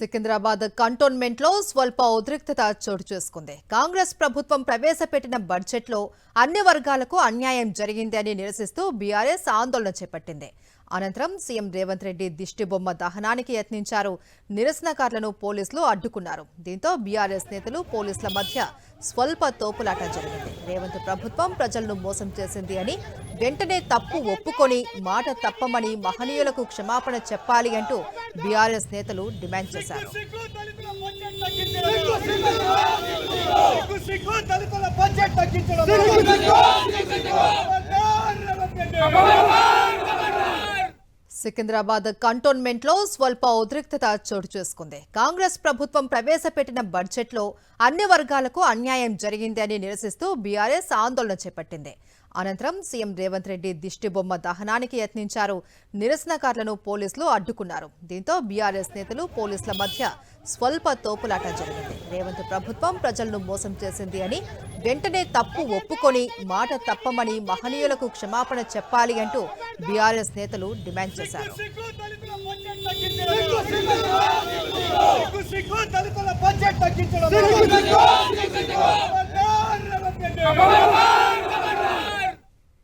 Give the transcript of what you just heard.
Secunderabad cantonment లో స్వల్ప ఉద్రిక్తత చోటు చేసుకుంది. కాంగ్రెస్ ప్రభుత్వం ప్రవేశపెట్టిన బడ్జెట్ లో అన్ని వర్గాలకు అన్యాయం జరిగింది అని నిరసిస్తూ బీఆర్ఎస్ ఆందోళన చేపట్టింది. అనంతరం సీఎం రేవంత్ రెడ్డి దిష్టిబొమ్మ దహనానికి యత్నించారు. నిరసనకారులను పోలీసులు అడ్డుకున్నారు. దీంతో బీఆర్ఎస్ నేతలు పోలీసుల మధ్య స్వల్ప తోపులాట జరిగింది. రేవంత్ ప్రభుత్వం ప్రజలను మోసం చేసింది అని, వెంటనే తప్పు ఒప్పుకొని మాట తప్పమని మహనీయులకు క్షమాపణ చెప్పాలి అంటూ బీఆర్ఎస్ నేతలు డిమాండ్ చేశారు. సికింద్రాబాద్ కంటోన్మెంట్ లో స్వల్ప ఉద్రిక్తత చోటు చేసుకుంది. కాంగ్రెస్ ప్రభుత్వం ప్రవేశపెట్టిన బడ్జెట్ లో అన్ని వర్గాలకు అన్యాయం జరిగింది అని నిరసిస్తూ బీఆర్ఎస్ ఆందోళన చేపట్టింది. అనంతరం సీఎం రేవంత్ రెడ్డి దిష్టిబొమ్మ దహనానికి యత్నించారు. నిరసనకారులను పోలీసులు అడ్డుకున్నారు. దీంతో బీఆర్ఎస్ నేతలు పోలీసుల మధ్య స్వల్ప తోపులాట జరిగింది. రేవంత్ ప్రభుత్వం ప్రజలను మోసం చేసింది అని, వెంటనే తప్పు ఒప్పుకొని మాట తప్పమని మహనీయులకు క్షమాపణ చెప్పాలి అంటూ బీఆర్ఎస్ నేతలు డిమాండ్ చేశారు. దళితుల